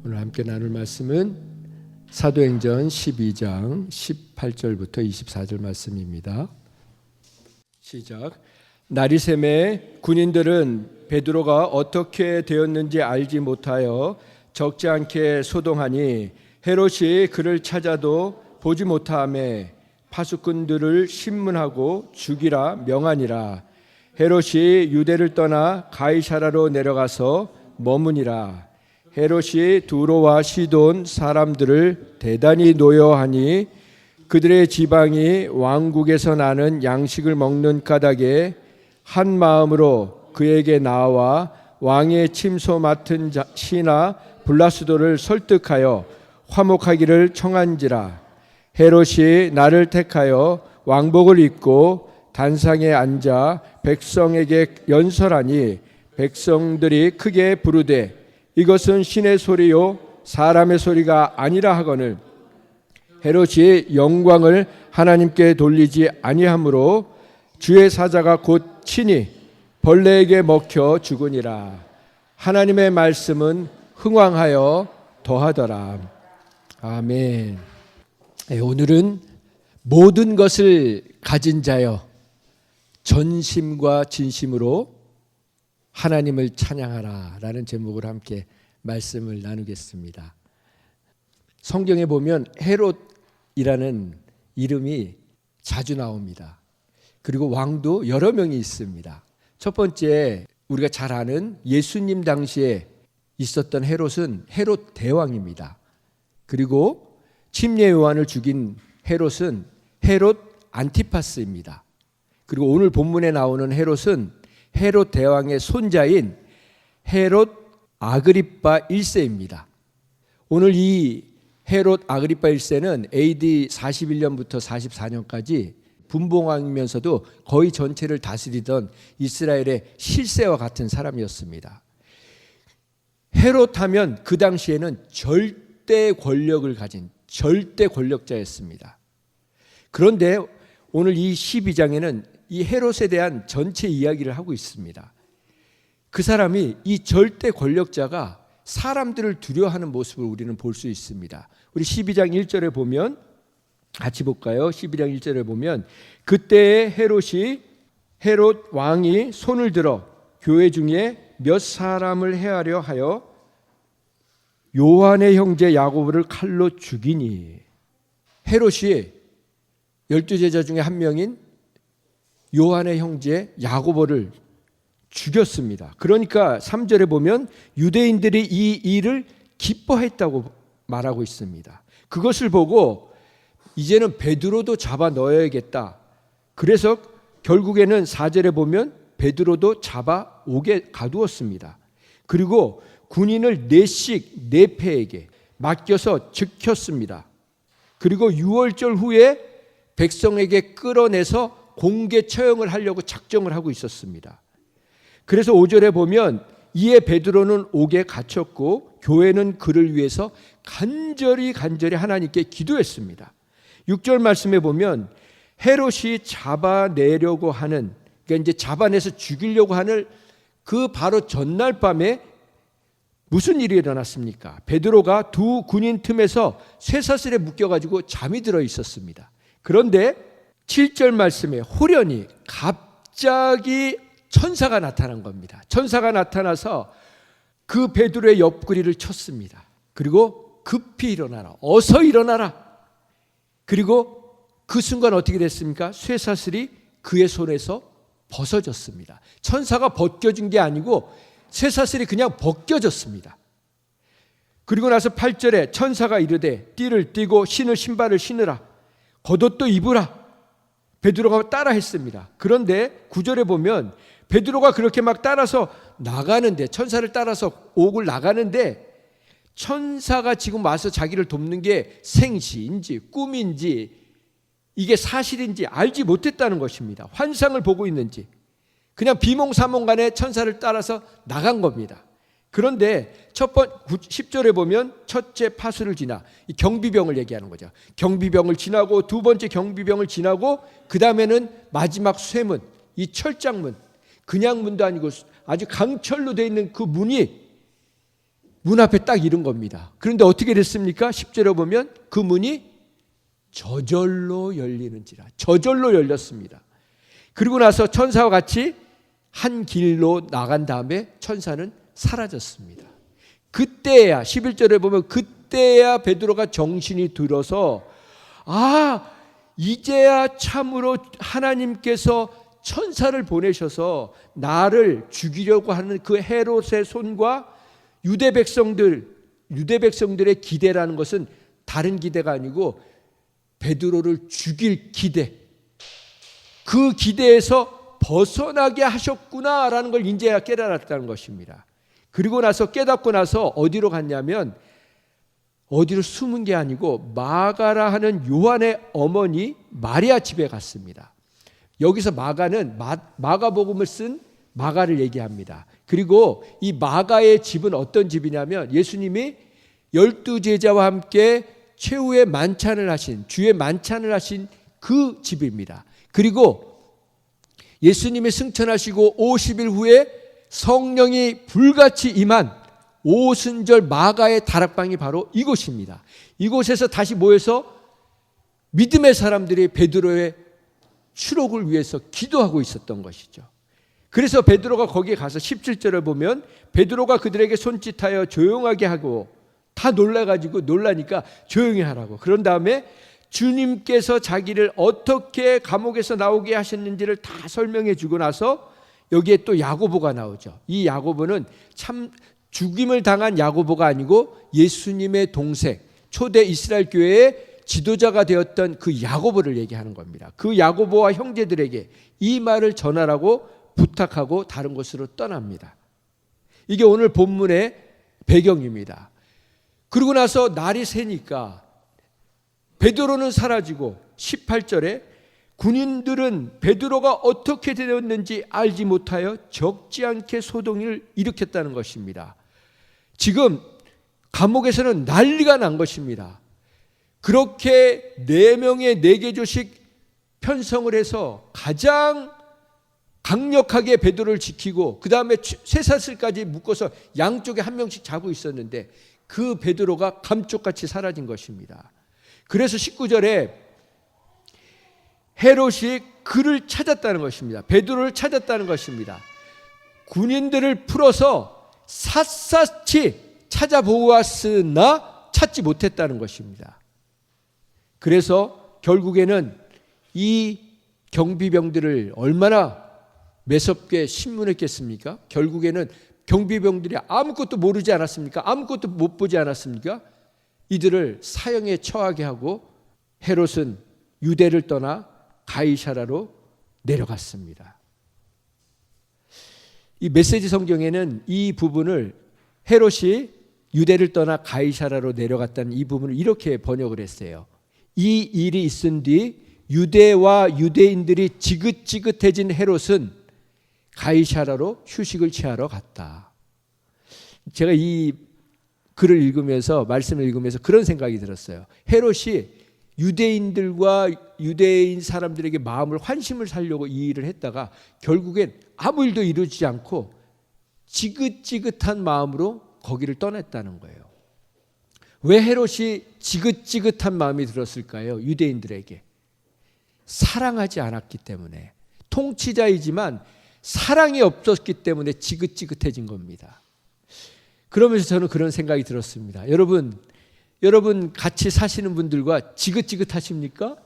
오늘 함께 나눌 말씀은 사도행전 12장 18절부터 24절 말씀입니다. 시작. 나리샘의 군인들은 베드로가 어떻게 되었는지 알지 못하여 적지 않게 소동하니 헤롯이 그를 찾아도 보지 못하매 파수꾼들을 신문하고 죽이라 명하니라. 헤롯이 유대를 떠나 가이사라로 내려가서 머무니라. 헤롯이 두로와 시돈 사람들을 대단히 노여하니 그들의 지방이 왕국에서 나는 양식을 먹는 까닭에 한 마음으로 그에게 나와 왕의 침소 맡은 시나 블라스도를 설득하여 화목하기를 청한지라. 헤롯이 나를 택하여 왕복을 입고 단상에 앉아 백성에게 연설하니 백성들이 크게 부르되 이것은 신의 소리요 사람의 소리가 아니라 하거늘 헤롯이 영광을 하나님께 돌리지 아니하므로 주의 사자가 곧 친히 벌레에게 먹혀 죽으니라. 하나님의 말씀은 흥왕하여 더하더라. 아멘. 오늘은 모든 것을 가진 자여 전심과 진심으로 하나님을 찬양하라 라는 제목으로 함께 말씀을 나누겠습니다. 성경에 보면 헤롯이라는 이름이 자주 나옵니다. 그리고 왕도 여러 명이 있습니다. 첫 번째 우리가 잘 아는 예수님 당시에 있었던 헤롯은 헤롯 대왕입니다. 그리고 침례 요한을 죽인 헤롯은 헤롯 안티파스입니다. 그리고 오늘 본문에 나오는 헤롯은 헤롯 대왕의 손자인 헤롯 아그리파 1세입니다. 오늘 이 헤롯 아그리파 1세는 AD 41년부터 44년까지 분봉왕이면서도 거의 전체를 다스리던 이스라엘의 실세와 같은 사람이었습니다. 헤롯 하면 그 당시에는 절대 권력을 가진 절대 권력자였습니다. 그런데 오늘 이 12장에는 이 헤롯에 대한 전체 이야기를 하고 있습니다. 그 사람이 이 절대 권력자가 사람들을 두려워하는 모습을 우리는 볼 수 있습니다. 우리 12장 1절에 보면 같이 볼까요? 12장 1절에 보면 그때의 헤롯 왕이 손을 들어 교회 중에 몇 사람을 해하려 하여 요한의 형제 야고보를 칼로 죽이니. 헤롯이 12제자 중에 한 명인 요한의 형제 야고보를 죽였습니다. 그러니까 3절에 보면 유대인들이 이 일을 기뻐했다고 말하고 있습니다. 그것을 보고 이제는 베드로도 잡아 넣어야겠다. 그래서 결국에는 4절에 보면 베드로도 잡아 옥에 가두었습니다. 그리고 군인을 4씩 4패에게 맡겨서 지켰습니다. 그리고 6월절 후에 백성에게 끌어내서 공개 처형을 하려고 작정을 하고 있었습니다. 그래서 5절에 보면 이에 베드로는 옥에 갇혔고 교회는 그를 위해서 간절히 하나님께 기도했습니다. 6절 말씀에 보면 헤롯이 잡아내려고 하는, 그러니까 이제 잡아내서 죽이려고 하는 그 바로 전날 밤에 무슨 일이 일어났습니까? 베드로가 두 군인 틈에서 쇠사슬에 묶여가지고 잠이 들어 있었습니다. 그런데 7절 말씀에 호련히 갑자기 천사가 나타난 겁니다. 천사가 나타나서 그 베드로의 옆구리를 쳤습니다. 그리고 급히 일어나라. 어서 일어나라. 그리고 그 순간 어떻게 됐습니까? 쇠사슬이 그의 손에서 벗어졌습니다. 천사가 벗겨준 게 아니고 쇠사슬이 그냥 벗겨졌습니다. 그리고 나서 8절에 천사가 이르되 띠를 띠고 신발을 신으라. 겉옷도 입으라. 베드로가 따라 했습니다. 그런데 9절에 보면 베드로가 그렇게 막 따라서 나가는데, 천사를 따라서 옥을 나가는데 천사가 지금 와서 자기를 돕는 게 생시인지 꿈인지 이게 사실인지 알지 못했다는 것입니다. 환상을 보고 있는지 그냥 비몽사몽간에 천사를 따라서 나간 겁니다. 그런데 10절에 보면 첫째 파수를 지나, 이 경비병을 얘기하는 거죠. 경비병을 지나고 두 번째 경비병을 지나고 그 다음에는 마지막 쇠문, 이 철장문, 그냥 문도 아니고 아주 강철로 되어 있는 그 문이 문 앞에 딱 이른 겁니다. 그런데 어떻게 됐습니까? 10절에 보면 그 문이 저절로 열리는지라. 저절로 열렸습니다. 그리고 나서 천사와 같이 한 길로 나간 다음에 천사는 사라졌습니다. 그때야 11절에 보면 그때야 베드로가 정신이 들어서 이제야 참으로 하나님께서 천사를 보내셔서 나를 죽이려고 하는 그 헤롯의 손과 유대 백성들의 기대라는 것은 다른 기대가 아니고 베드로를 죽일 기대, 그 기대에서 벗어나게 하셨구나라는 걸 이제야 깨달았다는 것입니다. 그리고 나서 깨닫고 나서 어디로 갔냐면 어디로 숨은 게 아니고 마가라 하는 요한의 어머니 마리아 집에 갔습니다. 여기서 마가는 마가복음을 쓴 마가를 얘기합니다. 그리고 이 마가의 집은 어떤 집이냐면 예수님이 12제자와 함께 최후의 만찬을 하신, 주의 만찬을 하신 그 집입니다. 그리고 예수님이 승천하시고 50일 후에 성령이 불같이 임한 오순절 마가의 다락방이 바로 이곳입니다. 이곳에서 다시 모여서 믿음의 사람들이 베드로의 추록을 위해서 기도하고 있었던 것이죠. 그래서 베드로가 거기에 가서 17절을 보면 베드로가 그들에게 손짓하여 조용하게 하고 다 놀라니까 조용히 하라고. 그런 다음에 주님께서 자기를 어떻게 감옥에서 나오게 하셨는지를 다 설명해 주고 나서 여기에 또 야고보가 나오죠. 이 야고보는 참 죽임을 당한 야고보가 아니고 예수님의 동생, 초대 이스라엘 교회의 지도자가 되었던 그 야고보를 얘기하는 겁니다. 그 야고보와 형제들에게 이 말을 전하라고 부탁하고 다른 곳으로 떠납니다. 이게 오늘 본문의 배경입니다. 그러고 나서 날이 새니까 베드로는 사라지고 18절에 군인들은 베드로가 어떻게 되었는지 알지 못하여 적지 않게 소동을 일으켰다는 것입니다. 지금 감옥에서는 난리가 난 것입니다. 그렇게 4명의 4개조씩 편성을 해서 가장 강력하게 베드로를 지키고 그 다음에 쇠사슬까지 묶어서 양쪽에 한 명씩 자고 있었는데 그 베드로가 감쪽같이 사라진 것입니다. 그래서 19절에 헤롯이 그를 찾았다는 것입니다. 베드로를 찾았다는 것입니다. 군인들을 풀어서 샅샅이 찾아보았으나 찾지 못했다는 것입니다. 그래서 결국에는 이 경비병들을 얼마나 매섭게 신문했겠습니까? 결국에는 경비병들이 아무것도 모르지 않았습니까? 아무것도 못 보지 않았습니까? 이들을 사형에 처하게 하고 헤롯은 유대를 떠나 가이사라로 내려갔습니다. 이 메시지 성경에는 이 부분을 헤롯이 유대를 떠나 가이사라로 내려갔다는 이 부분을 이렇게 번역을 했어요. 이 일이 있은 뒤 유대와 유대인들이 지긋지긋해진 헤롯은 가이사라로 휴식을 취하러 갔다. 제가 이 글을 읽으면서 말씀을 읽으면서 그런 생각이 들었어요. 헤롯이 유대인들과 유대인 사람들에게 마음을 환심을 사려고 이 일을 했다가 결국엔 아무 일도 이루지 않고 지긋지긋한 마음으로 거기를 떠났다는 거예요. 왜 헤롯이 지긋지긋한 마음이 들었을까요? 유대인들에게 사랑하지 않았기 때문에, 통치자이지만 사랑이 없었기 때문에 지긋지긋해진 겁니다. 그러면서 저는 그런 생각이 들었습니다. 여러분 같이 사시는 분들과 지긋지긋하십니까?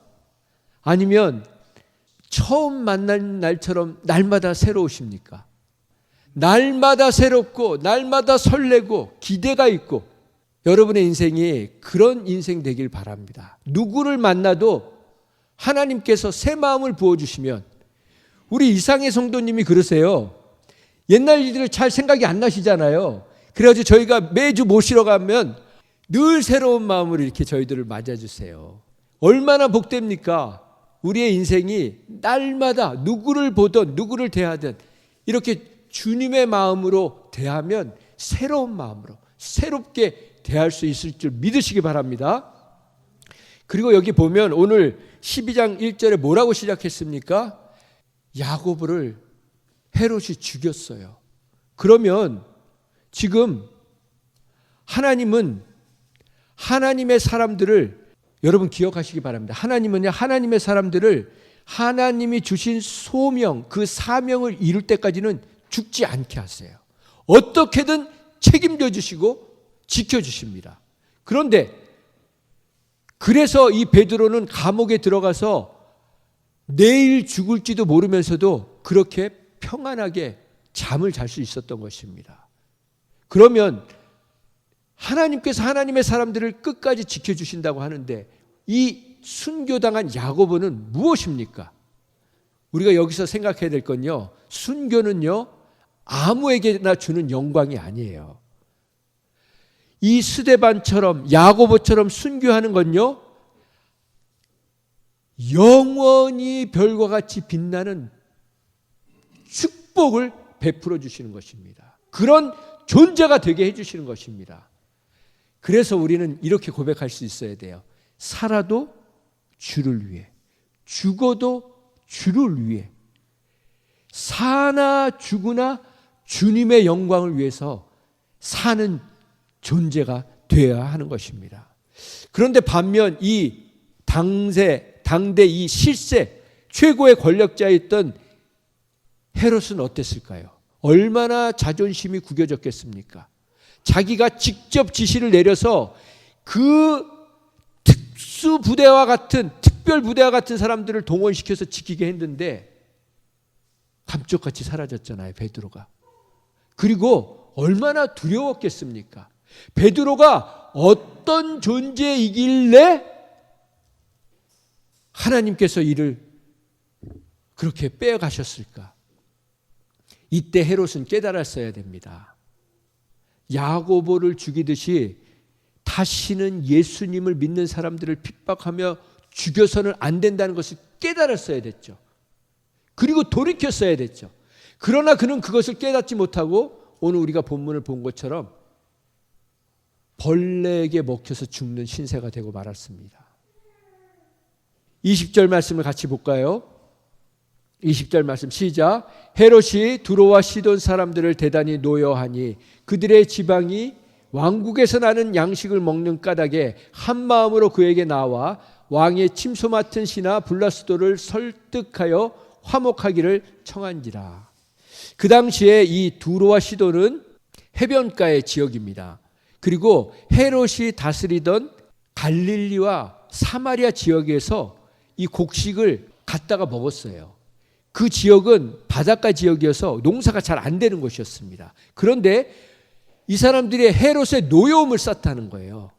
아니면 처음 만난 날처럼 날마다 새로우십니까? 날마다 새롭고 날마다 설레고 기대가 있고 여러분의 인생이 그런 인생 되길 바랍니다. 누구를 만나도 하나님께서 새 마음을 부어주시면, 우리 이상의 성도님이 그러세요. 옛날 일들을 잘 생각이 안 나시잖아요. 그래가지고 저희가 매주 모시러 가면 늘 새로운 마음으로 이렇게 저희들을 맞아주세요. 얼마나 복됩니까? 우리의 인생이 날마다 누구를 보든 누구를 대하든 이렇게 주님의 마음으로 대하면 새로운 마음으로 새롭게 대할 수 있을 줄 믿으시기 바랍니다. 그리고 여기 보면 오늘 12장 1절에 뭐라고 시작했습니까? 야고보를 헤롯이 죽였어요. 그러면 지금 하나님은 하나님의 사람들을, 여러분 기억하시기 바랍니다. 하나님은요, 하나님의 사람들을 하나님이 주신 소명, 그 사명을 이룰 때까지는 죽지 않게 하세요. 어떻게든 책임져 주시고 지켜주십니다. 그런데 그래서 이 베드로는 감옥에 들어가서 내일 죽을지도 모르면서도 그렇게 평안하게 잠을 잘 수 있었던 것입니다. 그러면 하나님께서 하나님의 사람들을 끝까지 지켜주신다고 하는데 이 순교당한 야고보는 무엇입니까? 우리가 여기서 생각해야 될 건요, 순교는요 아무에게나 주는 영광이 아니에요. 이 스데반처럼 야고보처럼 순교하는 건요 영원히 별과 같이 빛나는 축복을 베풀어 주시는 것입니다. 그런 존재가 되게 해주시는 것입니다. 그래서 우리는 이렇게 고백할 수 있어야 돼요. 살아도 주를 위해, 죽어도 주를 위해, 사나 죽으나 주님의 영광을 위해서 사는 존재가 되어야 하는 것입니다. 그런데 반면 이 당대 이 실세 최고의 권력자였던 헤롯은 어땠을까요? 얼마나 자존심이 구겨졌겠습니까? 자기가 직접 지시를 내려서 그 특수부대와 같은, 특별부대와 같은 사람들을 동원시켜서 지키게 했는데 감쪽같이 사라졌잖아요, 베드로가. 그리고 얼마나 두려웠겠습니까? 베드로가 어떤 존재이길래 하나님께서 이를 그렇게 빼가셨을까? 이때 헤롯은 깨달았어야 됩니다. 야고보를 죽이듯이 다시는 예수님을 믿는 사람들을 핍박하며 죽여서는 안 된다는 것을 깨달았어야 됐죠. 그리고 돌이켰어야 됐죠. 그러나 그는 그것을 깨닫지 못하고 오늘 우리가 본문을 본 것처럼 벌레에게 먹혀서 죽는 신세가 되고 말았습니다. 20절 말씀을 같이 볼까요? 20절 말씀 시작. 헤롯이 두로와 시돈 사람들을 대단히 노여하니 그들의 지방이 왕국에서 나는 양식을 먹는 까닭에 한 마음으로 그에게 나와 왕의 침소 맡은 신하 블라스도를 설득하여 화목하기를 청한지라. 그 당시에 이 두로와 시돈은 해변가의 지역입니다. 그리고 헤롯이 다스리던 갈릴리와 사마리아 지역에서 이 곡식을 갖다가 먹었어요. 그 지역은 바닷가 지역이어서 농사가 잘 안 되는 곳이었습니다. 그런데 이 사람들이 헤롯의 노여움을 샀다는 거예요.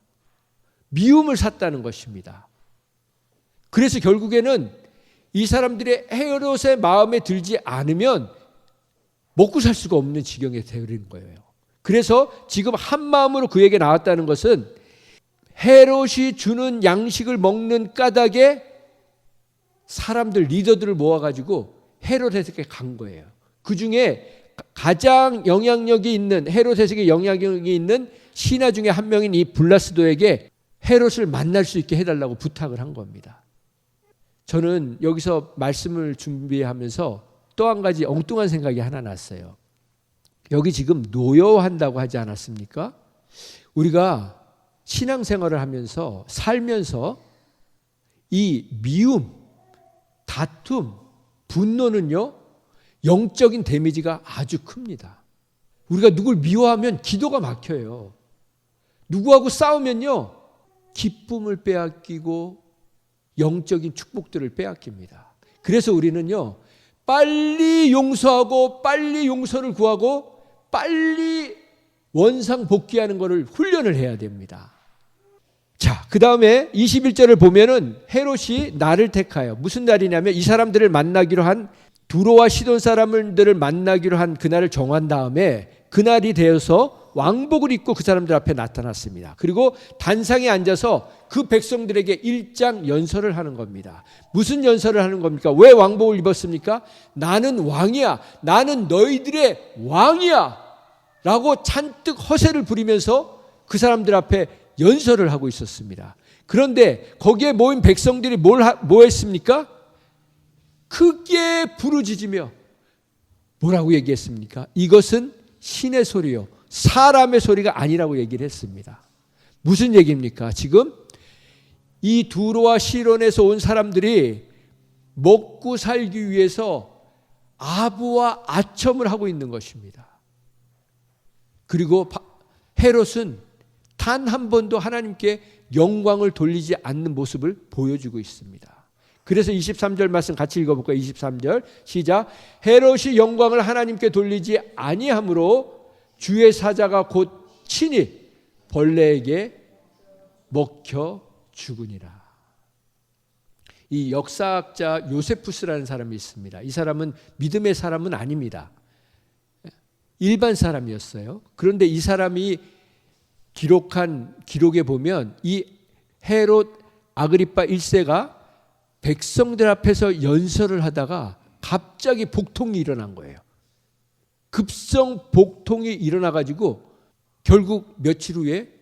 미움을 샀다는 것입니다. 그래서 결국에는 이 사람들이 헤롯의 마음에 들지 않으면 먹고 살 수가 없는 지경에 되어버린 거예요. 그래서 지금 한 마음으로 그에게 나왔다는 것은 헤롯이 주는 양식을 먹는 까닭에 사람들, 리더들을 모아가지고 헤롯에게 간 거예요. 그 중에 가장 영향력이 있는, 헤롯에게 영향력이 있는 신하 중에 한 명인 이 블라스도에게 헤롯을 만날 수 있게 해달라고 부탁을 한 겁니다. 저는 여기서 말씀을 준비하면서 또 한 가지 엉뚱한 생각이 하나 났어요. 여기 지금 노여한다고 하지 않았습니까? 우리가 신앙생활을 하면서 살면서 이 미움, 다툼, 분노는요 영적인 데미지가 아주 큽니다. 우리가 누굴 미워하면 기도가 막혀요. 누구하고 싸우면요 기쁨을 빼앗기고 영적인 축복들을 빼앗깁니다. 그래서 우리는요 빨리 용서하고 빨리 용서를 구하고 빨리 원상 복귀하는 것을 훈련을 해야 됩니다. 자, 그 다음에 21절을 보면은 헤롯이 날을 택하여, 무슨 날이냐면 이 사람들을 만나기로 한, 두로와 시돈 사람들을 만나기로 한 그날을 정한 다음에 그날이 되어서 왕복을 입고 그 사람들 앞에 나타났습니다. 그리고 단상에 앉아서 그 백성들에게 일장 연설을 하는 겁니다. 무슨 연설을 하는 겁니까? 왜 왕복을 입었습니까? 나는 왕이야. 나는 너희들의 왕이야. 라고 잔뜩 허세를 부리면서 그 사람들 앞에 연설을 하고 있었습니다. 그런데 거기에 모인 백성들이 뭐 했습니까? 크게 부르짖으며 뭐라고 얘기했습니까? 이것은 신의 소리요 사람의 소리가 아니라고 얘기를 했습니다. 무슨 얘기입니까? 지금 이 두로와 시돈에서 온 사람들이 먹고 살기 위해서 아부와 아첨을 하고 있는 것입니다. 그리고 헤롯은 단 한 번도 하나님께 영광을 돌리지 않는 모습을 보여주고 있습니다. 그래서 23절 말씀 같이 읽어볼까요? 23절 시작. 헤롯이 영광을 하나님께 돌리지 아니하므로 주의 사자가 곧 친히 벌레에게 먹혀 죽으니라. 이 역사학자 요세푸스라는 사람이 있습니다. 이 사람은 믿음의 사람은 아닙니다. 일반 사람이었어요. 그런데 이 사람이 기록한 기록에 보면 이 헤롯 아그리파 1세가 백성들 앞에서 연설을 하다가 갑자기 복통이 일어난 거예요. 급성 복통이 일어나가지고 결국 며칠 후에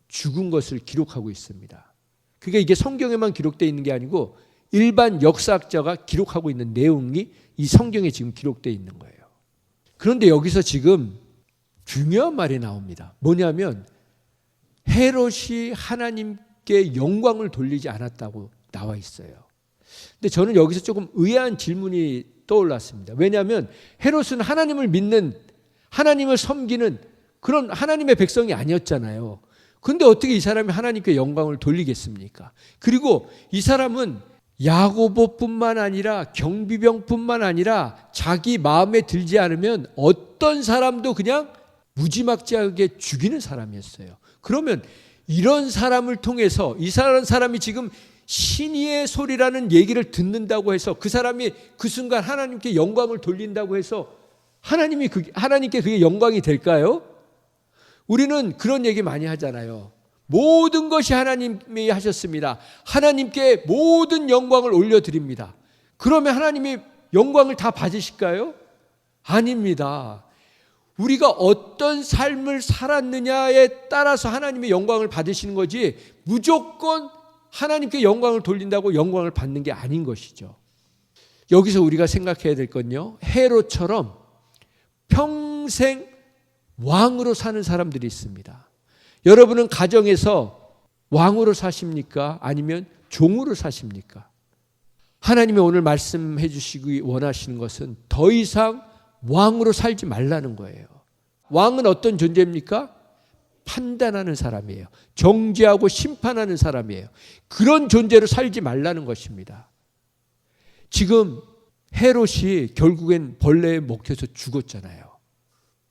죽은 것을 기록하고 있습니다. 그러니까 이게 성경에만 기록되어 있는 게 아니고 일반 역사학자가 기록하고 있는 내용이 이 성경에 지금 기록되어 있는 거예요. 그런데 여기서 지금 중요한 말이 나옵니다. 뭐냐면 헤롯이 하나님께 영광을 돌리지 않았다고 나와 있어요. 근데 저는 여기서 조금 의아한 질문이 떠올랐습니다. 왜냐하면 헤롯은 하나님을 믿는, 하나님을 섬기는 그런 하나님의 백성이 아니었잖아요. 그런데 어떻게 이 사람이 하나님께 영광을 돌리겠습니까? 그리고 이 사람은 야고보뿐만 아니라 경비병뿐만 아니라 자기 마음에 들지 않으면 어떤 사람도 그냥 무지막지하게 죽이는 사람이었어요. 그러면 이런 사람을 통해서 이 사람이 지금 신의의 소리라는 얘기를 듣는다고 해서 그 사람이 그 순간 하나님께 영광을 돌린다고 해서 하나님께 그게 영광이 될까요? 우리는 그런 얘기 많이 하잖아요. 모든 것이 하나님이 하셨습니다. 하나님께 모든 영광을 올려드립니다. 그러면 하나님이 영광을 다 받으실까요? 아닙니다. 우리가 어떤 삶을 살았느냐에 따라서 하나님의 영광을 받으시는 거지 무조건 하나님께 영광을 돌린다고 영광을 받는 게 아닌 것이죠. 여기서 우리가 생각해야 될 건요, 헤롯처럼 평생 왕으로 사는 사람들이 있습니다. 여러분은 가정에서 왕으로 사십니까? 아니면 종으로 사십니까? 하나님이 오늘 말씀해 주시기 원하시는 것은 더 이상 왕으로 살지 말라는 거예요. 왕은 어떤 존재입니까? 판단하는 사람이에요. 정죄하고 심판하는 사람이에요. 그런 존재로 살지 말라는 것입니다. 지금 헤롯이 결국엔 벌레에 먹혀서 죽었잖아요.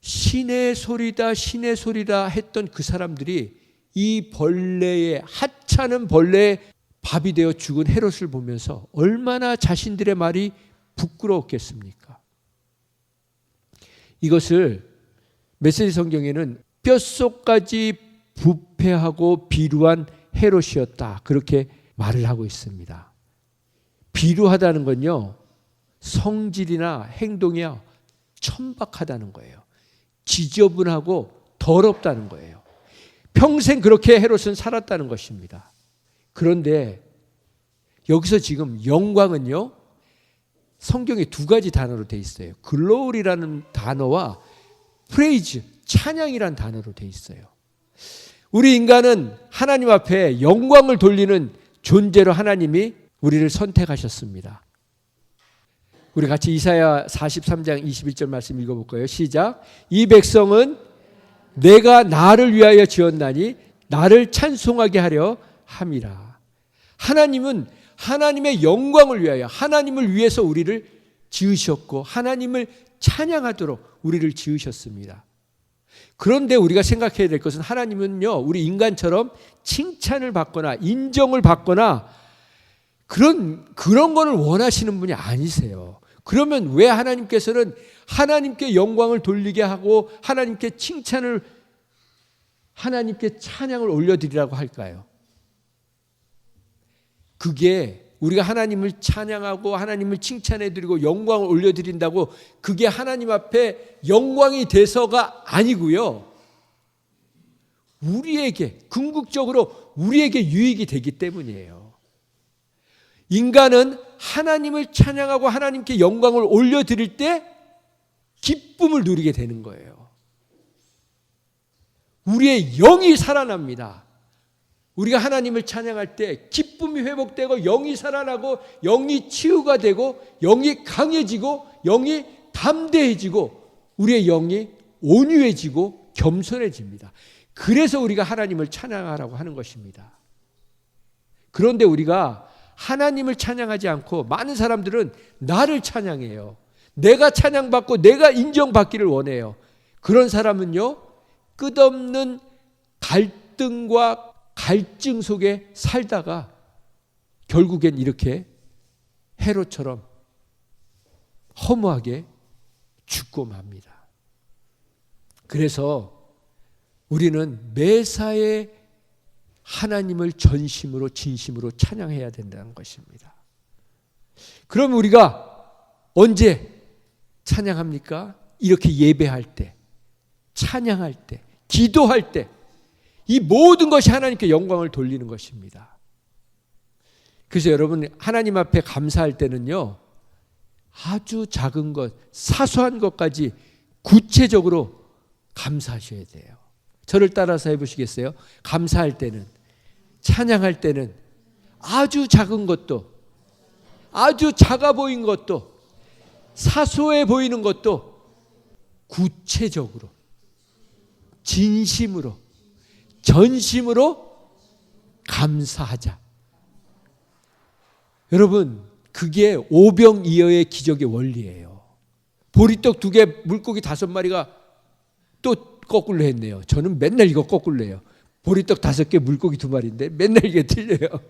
신의 소리다, 신의 소리다 했던 그 사람들이 이 벌레의, 하찮은 벌레의 밥이 되어 죽은 헤롯을 보면서 얼마나 자신들의 말이 부끄러웠겠습니까? 이것을 메시지 성경에는 뼛속까지 부패하고 비루한 헤롯이었다, 그렇게 말을 하고 있습니다. 비루하다는 건요, 성질이나 행동이야 천박하다는 거예요. 지저분하고 더럽다는 거예요. 평생 그렇게 헤롯은 살았다는 것입니다. 그런데 여기서 지금 영광은요, 성경에 두 가지 단어로 되어 있어요. 글로리라는 단어와 프레이즈, 찬양이라는 단어로 되어 있어요. 우리 인간은 하나님 앞에 영광을 돌리는 존재로 하나님이 우리를 선택하셨습니다. 우리 같이 이사야 43장 21절 말씀 읽어볼까요? 시작. 이 백성은 내가 나를 위하여 지었나니 나를 찬송하게 하려 함이라. 하나님은 하나님의 영광을 위하여, 하나님을 위해서 우리를 지으셨고 하나님을 찬양하도록 우리를 지으셨습니다. 그런데 우리가 생각해야 될 것은 하나님은요, 우리 인간처럼 칭찬을 받거나 인정을 받거나 그런 거를 원하시는 분이 아니세요. 그러면 왜 하나님께서는 하나님께 영광을 돌리게 하고 하나님께 찬양을 올려드리라고 할까요? 그게 우리가 하나님을 찬양하고 하나님을 칭찬해드리고 영광을 올려드린다고 그게 하나님 앞에 영광이 돼서가 아니고요, 우리에게, 궁극적으로 우리에게 유익이 되기 때문이에요. 인간은 하나님을 찬양하고 하나님께 영광을 올려드릴 때 기쁨을 누리게 되는 거예요. 우리의 영이 살아납니다. 우리가 하나님을 찬양할 때 기쁨이 회복되고 영이 살아나고 영이 치유가 되고 영이 강해지고 영이 담대해지고 우리의 영이 온유해지고 겸손해집니다. 그래서 우리가 하나님을 찬양하라고 하는 것입니다. 그런데 우리가 하나님을 찬양하지 않고 많은 사람들은 나를 찬양해요. 내가 찬양받고 내가 인정받기를 원해요. 그런 사람은요, 끝없는 갈등과 갈증 속에 살다가 결국엔 이렇게 헤롯처럼 허무하게 죽고 맙니다. 그래서 우리는 매사에 하나님을 전심으로 진심으로 찬양해야 된다는 것입니다. 그럼 우리가 언제 찬양합니까? 이렇게 예배할 때, 찬양할 때, 기도할 때, 이 모든 것이 하나님께 영광을 돌리는 것입니다. 그래서 여러분 하나님 앞에 감사할 때는요, 아주 작은 것, 사소한 것까지 구체적으로 감사하셔야 돼요. 저를 따라서 해보시겠어요? 감사할 때는, 찬양할 때는 아주 작은 것도, 아주 작아 보이는 것도, 사소해 보이는 것도 구체적으로, 진심으로, 전심으로 감사하자. 여러분, 그게 오병이어의 기적의 원리예요. 보리떡 2개, 물고기 5마리가 또 거꾸로 했네요. 저는 맨날 이거 거꾸로 해요. 보리떡 5개, 물고기 2마리인데 맨날 이게 틀려요.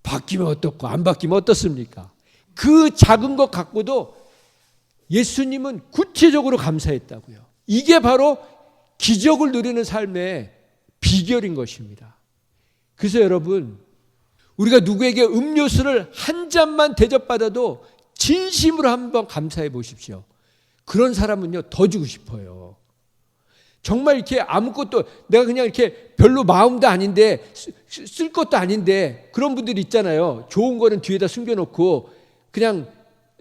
바뀌면 어떻고 안 바뀌면 어떻습니까? 그 작은 것 갖고도 예수님은 구체적으로 감사했다고요. 이게 바로 기적을 누리는 삶의 비결인 것입니다. 그래서 여러분, 우리가 누구에게 음료수를 한 잔만 대접받아도 진심으로 한번 감사해 보십시오. 그런 사람은요, 더 주고 싶어요. 정말 이렇게 아무것도, 내가 그냥 이렇게 별로 마음도 아닌데, 쓸 것도 아닌데, 그런 분들이 있잖아요. 좋은 거는 뒤에다 숨겨놓고, 그냥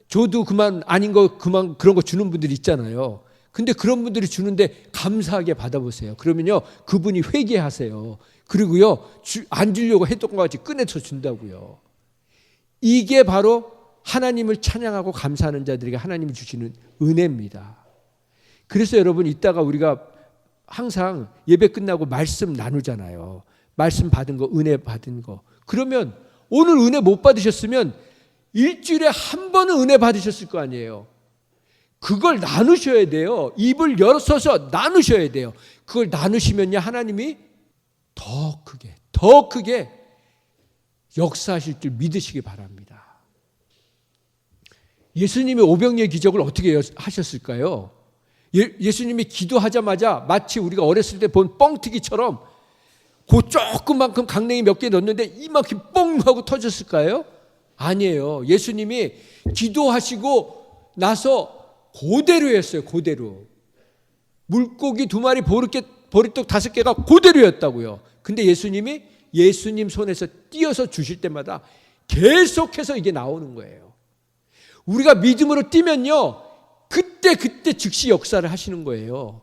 줘도 그만, 아닌 거 그만, 그런 거 주는 분들이 있잖아요. 근데 그런 분들이 주는데 감사하게 받아보세요. 그러면요, 그분이 회개하세요. 그리고요, 안 주려고 했던 것 같이 꺼내서 준다고요. 이게 바로 하나님을 찬양하고 감사하는 자들에게 하나님이 주시는 은혜입니다. 그래서 여러분, 이따가 우리가 항상 예배 끝나고 말씀 나누잖아요. 말씀 받은 거, 은혜 받은 거. 그러면 오늘 은혜 못 받으셨으면 일주일에 한 번은 은혜 받으셨을 거 아니에요. 그걸 나누셔야 돼요. 입을 열어서 나누셔야 돼요. 그걸 나누시면요, 하나님이 더 크게 역사하실 줄 믿으시기 바랍니다. 예수님이 오병이어 기적을 어떻게 하셨을까요? 예수님이 기도하자마자 마치 우리가 어렸을 때 본 뻥튀기처럼 그 조금만큼 강냉이 몇 개 넣었는데 이만큼 뻥 하고 터졌을까요? 아니에요. 예수님이 기도하시고 나서 그대로 했어요. 그대로. 물고기 2마리, 보리떡 5개가 그대로였다고요. 근데 예수님이 예수님 손에서 띄어서 주실 때마다 계속해서 이게 나오는 거예요. 우리가 믿음으로 뛰면요, 그때 즉시 역사를 하시는 거예요.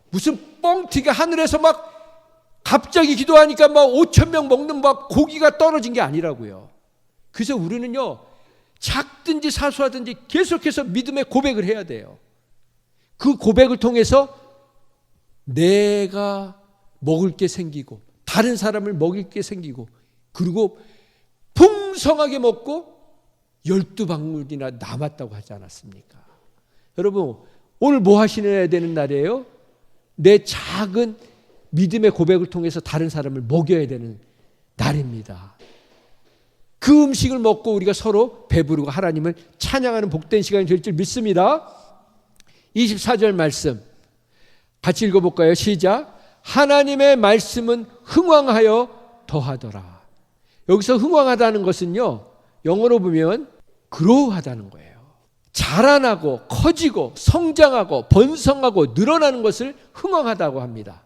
무슨 뻥튀기가 하늘에서 막 갑자기 기도하니까 막 5,000명 먹는 막 고기가 떨어진 게 아니라고요. 그래서 우리는요, 작든지 사소하든지 계속해서 믿음의 고백을 해야 돼요. 그 고백을 통해서 내가 먹을 게 생기고 다른 사람을 먹일 게 생기고 그리고 풍성하게 먹고 12방울이나 남았다고 하지 않았습니까? 여러분, 오늘 뭐 하셔야 되는 날이에요? 내 작은 믿음의 고백을 통해서 다른 사람을 먹여야 되는 날입니다. 그 음식을 먹고 우리가 서로 배부르고 하나님을 찬양하는 복된 시간이 될 줄 믿습니다. 24절 말씀 같이 읽어볼까요? 시작. 하나님의 말씀은 흥왕하여 더하더라. 여기서 흥왕하다는 것은요, 영어로 보면 grow하다는 거예요. 자라나고 커지고 성장하고 번성하고 늘어나는 것을 흥왕하다고 합니다.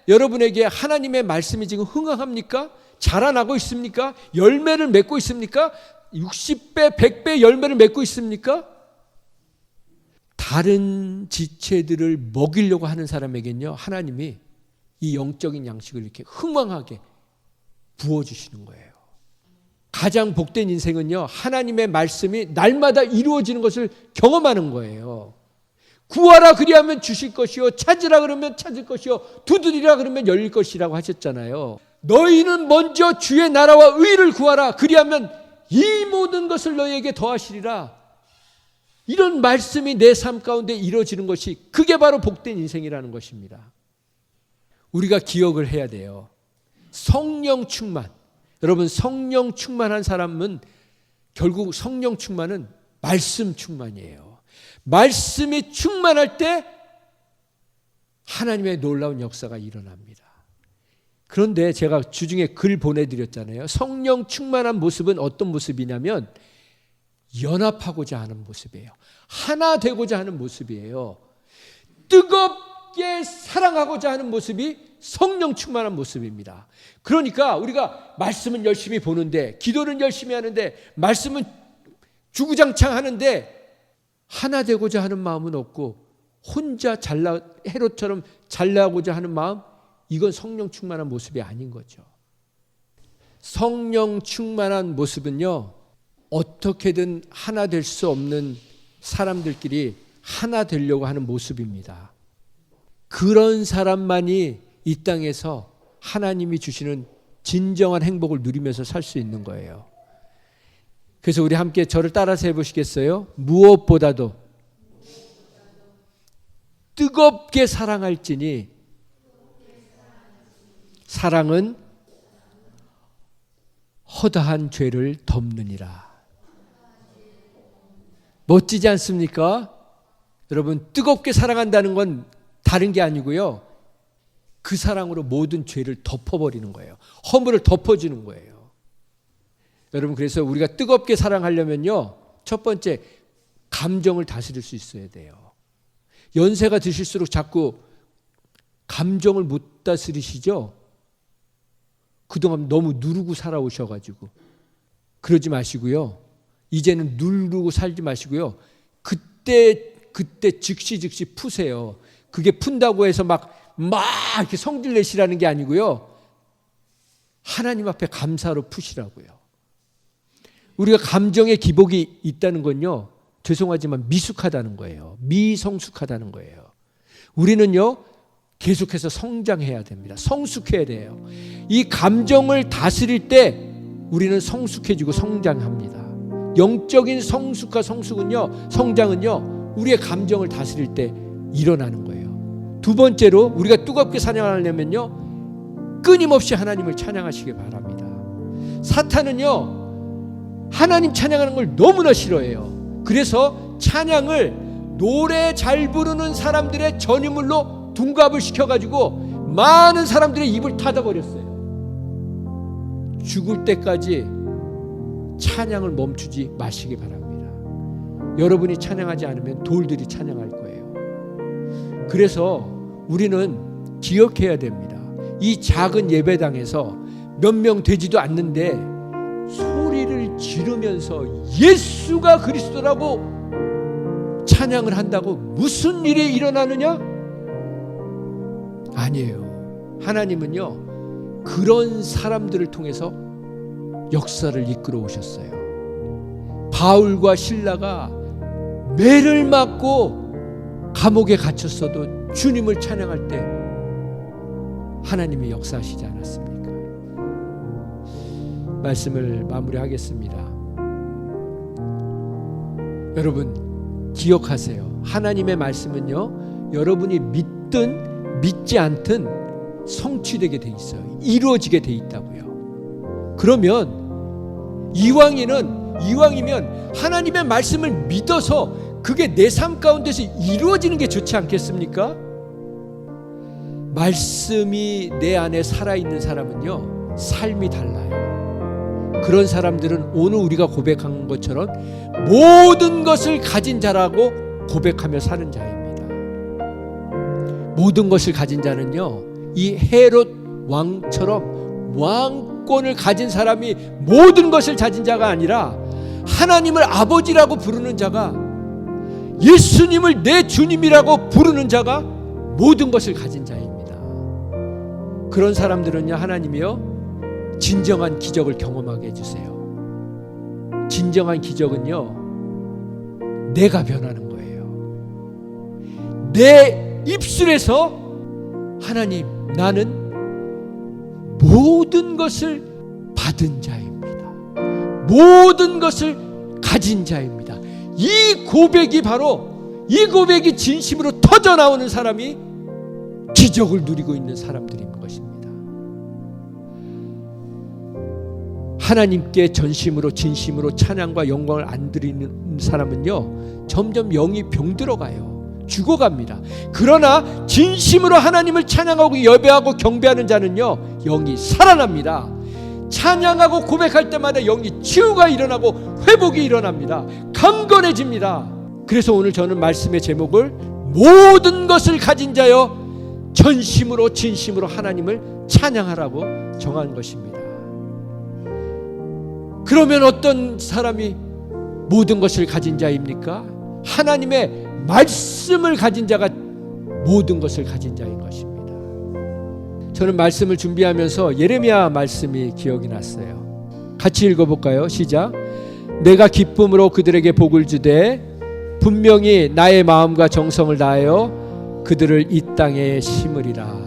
여러분에게 하나님의 말씀이 지금 흥왕합니까? 자라나고 있습니까? 열매를 맺고 있습니까? 60배, 100배 열매를 맺고 있습니까? 다른 지체들을 먹이려고 하는 사람에겐요, 하나님이 이 영적인 양식을 이렇게 흥왕하게 부어주시는 거예요. 가장 복된 인생은요, 하나님의 말씀이 날마다 이루어지는 것을 경험하는 거예요. 구하라 그리하면 주실 것이요, 찾으라 그러면 찾을 것이요, 두드리라 그러면 열릴 것이라고 하셨잖아요. 너희는 먼저 주의 나라와 의를 구하라 그리하면 이 모든 것을 너희에게 더하시리라. 이런 말씀이 내 삶 가운데 이루어지는 것이, 그게 바로 복된 인생이라는 것입니다. 우리가 기억을 해야 돼요. 성령 충만. 여러분, 성령 충만한 사람은 결국 성령 충만은 말씀 충만이에요. 말씀이 충만할 때 하나님의 놀라운 역사가 일어납니다. 그런데 제가 주중에 글 보내드렸잖아요. 성령 충만한 모습은 어떤 모습이냐면 연합하고자 하는 모습이에요. 하나 되고자 하는 모습이에요. 뜨겁게 사랑하고자 하는 모습이 성령 충만한 모습입니다. 그러니까 우리가 말씀은 열심히 보는데, 기도는 열심히 하는데, 말씀은 주구장창 하는데 하나 되고자 하는 마음은 없고 혼자 헤롯처럼 잘나고자 하는 마음, 이건 성령 충만한 모습이 아닌 거죠. 성령 충만한 모습은요, 어떻게든 하나 될 수 없는 사람들끼리 하나 되려고 하는 모습입니다. 그런 사람만이 이 땅에서 하나님이 주시는 진정한 행복을 누리면서 살 수 있는 거예요. 그래서 우리 함께 저를 따라서 해보시겠어요? 무엇보다도 뜨겁게 사랑할지니 사랑은 허다한 죄를 덮느니라. 멋지지 않습니까? 여러분, 뜨겁게 사랑한다는 건 다른 게 아니고요, 그 사랑으로 모든 죄를 덮어버리는 거예요. 허물을 덮어주는 거예요. 여러분, 그래서 우리가 뜨겁게 사랑하려면요, 첫 번째, 감정을 다스릴 수 있어야 돼요. 연세가 드실수록 자꾸 감정을 못 다스리시죠? 그동안 너무 누르고 살아오셔가지고. 그러지 마시고요, 이제는 누르고 살지 마시고요, 그때 즉시 푸세요. 그게 푼다고 해서 막 이렇게 성질 내시라는 게 아니고요, 하나님 앞에 감사로 푸시라고요. 우리가 감정의 기복이 있다는 건요, 죄송하지만 미숙하다는 거예요. 미성숙하다는 거예요. 우리는요, 계속해서 성장해야 됩니다. 성숙해야 돼요. 이 감정을 다스릴 때 우리는 성숙해지고 성장합니다. 영적인 성숙과 성장은요, 우리의 감정을 다스릴 때 일어나는 거예요. 두 번째로, 우리가 뜨겁게 찬양하려면요, 끊임없이 하나님을 찬양하시기 바랍니다. 사탄은요, 하나님 찬양하는 걸 너무나 싫어해요. 그래서 찬양을 노래 잘 부르는 사람들의 전유물로 둔갑을 시켜가지고 많은 사람들의 입을 닫아버렸어요. 죽을 때까지 찬양을 멈추지 마시기 바랍니다. 여러분이 찬양하지 않으면 돌들이 찬양할 거예요. 그래서 우리는 기억해야 됩니다. 이 작은 예배당에서 몇 명 되지도 않는데 소리를 지르면서 예수가 그리스도라고 찬양을 한다고 무슨 일이 일어나느냐? 아니에요. 하나님은요, 그런 사람들을 통해서 역사를 이끌어 오셨어요. 바울과 실라가 매를 맞고 감옥에 갇혔어도 주님을 찬양할 때 하나님이 역사하시지 않았습니까? 말씀을 마무리하겠습니다. 여러분, 기억하세요. 하나님의 말씀은요, 여러분이 믿든 믿지 않든 성취되게 돼 있어요. 이루어지게 돼 있다고요. 그러면 이왕이면 하나님의 말씀을 믿어서 그게 내 삶 가운데서 이루어지는 게 좋지 않겠습니까? 말씀이 내 안에 살아있는 사람은요, 삶이 달라요. 그런 사람들은 오늘 우리가 고백한 것처럼 모든 것을 가진 자라고 고백하며 사는 자입니다. 모든 것을 가진 자는요, 이 헤롯 왕처럼 왕권을 가진 사람이 모든 것을 가진 자가 아니라 하나님을 아버지라고 부르는 자가, 예수님을 내 주님이라고 부르는 자가 모든 것을 가진 자입니다. 그런 사람들은요, 하나님이요 진정한 기적을 경험하게 해주세요. 진정한 기적은요 내가 변하는 거예요. 내 입술에서 하나님, 나는 모든 것을 받은 자입니다. 모든 것을 가진 자입니다. 이 고백이 진심으로 터져 나오는 사람이 기적을 누리고 있는 사람들인 것입니다. 하나님께 전심으로 진심으로 찬양과 영광을 안 드리는 사람은요 점점 영이 병들어가요. 죽어갑니다. 그러나 진심으로 하나님을 찬양하고 예배하고 경배하는 자는요 영이 살아납니다. 찬양하고 고백할 때마다 영이 치유가 일어나고 회복이 일어납니다. 강건해집니다. 그래서 오늘 저는 말씀의 제목을 모든 것을 가진 자여 전심으로 진심으로 하나님을 찬양하라고 정한 것입니다. 그러면 어떤 사람이 모든 것을 가진 자입니까? 하나님의 말씀을 가진 자가 모든 것을 가진 자인 것입니다. 저는 말씀을 준비하면서 예레미야 말씀이 기억이 났어요. 같이 읽어볼까요? 시작. 내가 기쁨으로 그들에게 복을 주되 분명히 나의 마음과 정성을 다하여 그들을 이 땅에 심으리라.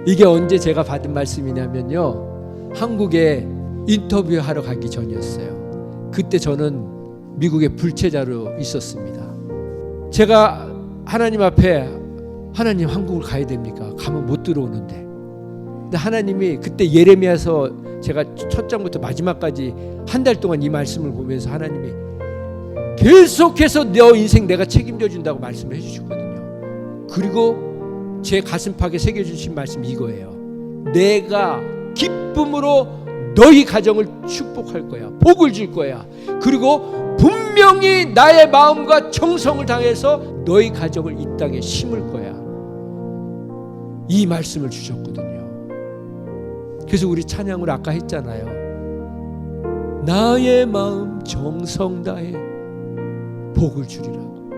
이게 언제 제가 받은 말씀이냐면요, 한국에 인터뷰하러 가기 전이었어요. 그때 저는 미국의 불체자로 있었습니다. 제가 하나님 앞에, 하나님 한국을 가야 됩니까? 가면 못 들어오는데. 근데 하나님이 그때 예레미야서 제가 첫 장부터 마지막까지 한 달 동안 이 말씀을 보면서 하나님이 계속해서 너 인생 내가 책임져 준다고 말씀을 해주셨거든요. 그리고 제 가슴팍에 새겨주신 말씀이 이거예요. 내가 기쁨으로 너희 가정을 축복할 거야. 복을 줄 거야. 그리고 분명히 나의 마음과 정성을 다해서 너희 가정을 이 땅에 심을 거야. 이 말씀을 주셨거든요. 그래서 우리 찬양을 아까 했잖아요. 나의 마음 정성 다해 복을 주리라고.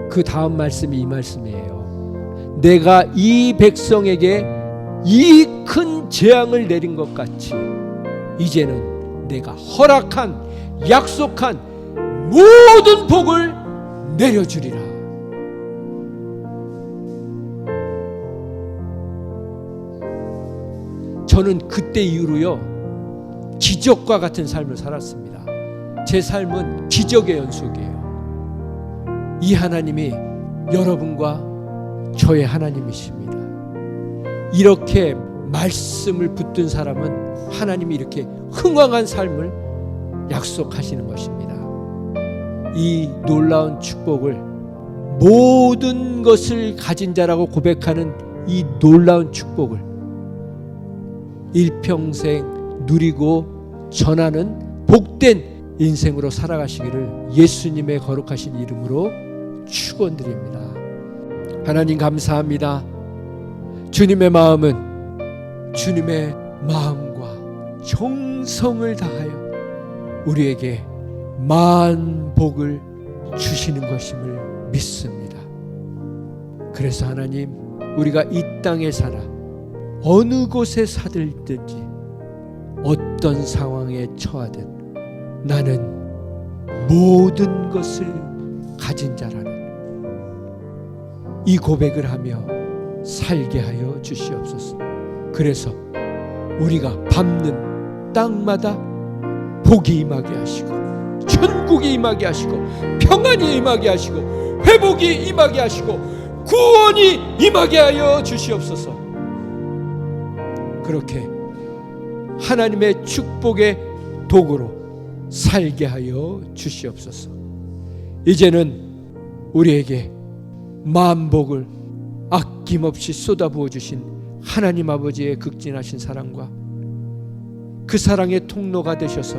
그 다음 말씀이 이 말씀이에요. 내가 이 백성에게 이 큰 재앙을 내린 것 같이 이제는 내가 허락한 약속한 모든 복을 내려주리라. 저는 그때 이후로요 기적과 같은 삶을 살았습니다. 제 삶은 기적의 연속이에요. 이 하나님이 여러분과 저의 하나님이십니다. 이렇게 말씀을 붙든 사람은 하나님이 이렇게 흥왕한 삶을 약속하시는 것입니다. 이 놀라운 축복을, 모든 것을 가진 자라고 고백하는 이 놀라운 축복을 일평생 누리고 전하는 복된 인생으로 살아가시기를 예수님의 거룩하신 이름으로 축원드립니다. 하나님 감사합니다. 주님의 마음은 주님의 마음과 정성을 다하여 우리에게 만복을 주시는 것임을 믿습니다. 그래서 하나님, 우리가 이 땅에 살아 어느 곳에 살든지 어떤 상황에 처하든 나는 모든 것을 가진 자라는 이 고백을 하며 살게 하여 주시옵소서. 그래서 우리가 밟는 땅마다 복이 임하게 하시고 천국이 임하게 하시고 평안이 임하게 하시고 회복이 임하게 하시고 구원이 임하게 하여 주시옵소서. 그렇게 하나님의 축복의 도구로 살게 하여 주시옵소서. 이제는 우리에게 만복을 아낌없이 쏟아부어 주신 하나님 아버지의 극진하신 사랑과 그 사랑의 통로가 되셔서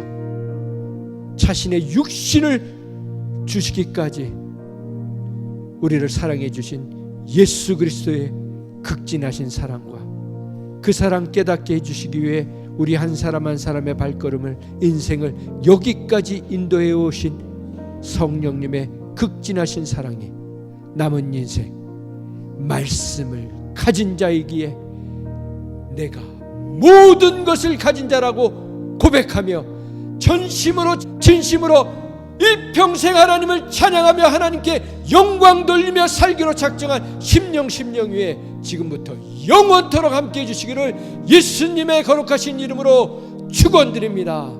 자신의 육신을 주시기까지 우리를 사랑해 주신 예수 그리스도의 극진하신 사랑과 그 사랑 깨닫게 해주시기 위해 우리 한 사람 한 사람의 발걸음을, 인생을 여기까지 인도해 오신 성령님의 극진하신 사랑이 남은 인생 말씀을 가진 자이기에 내가 모든 것을 가진 자라고 고백하며 전심으로 진심으로 일평생 하나님을 찬양하며 하나님께 영광 돌리며 살기로 작정한 심령 위에 지금부터 영원토록 함께해 주시기를 예수님의 거룩하신 이름으로 축원드립니다.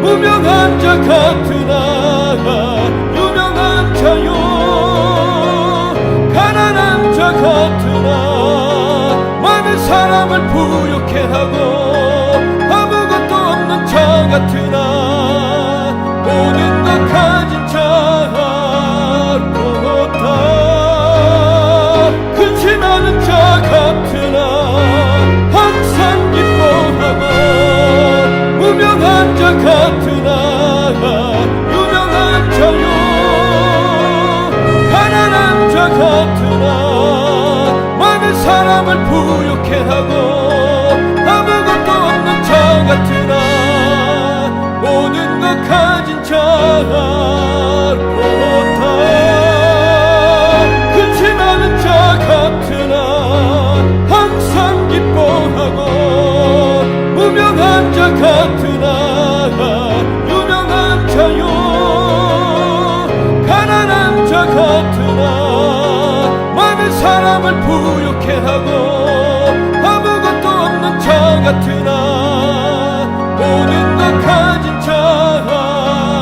무명한 자 같으나 유명한 자요, 가난한 자 같으나 많은 사람을 부욕해 하고 아무것도 없는 자 같으나 모든 것 가진 자로다. 근심 많은 자 같으나 항상 기뻐하고 무명한 자 같으나 유명한 자요, 가난한 자 같으나 많은 사람을 부욕해 하고 아무것도 없는 자 같으나 모든 것 가진 자로다. 근심 많은 자 같으나 항상 기뻐하고 무명한 자 같으나 유명한 자요, 가난한 자 같으나 많은 사람을 부욕해 하고 아무것도 없는 자 같으나 모든 것 가진 자로다.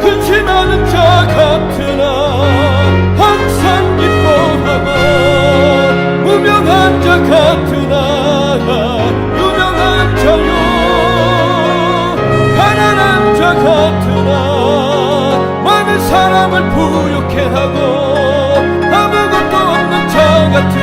근심 많은 자 같으나 항상 기뻐하고 무명한 자 같으나 유명한 자요, 가난한 자 같으나 많은 사람을 부욕해 하고 아무것도 없는 자 같으나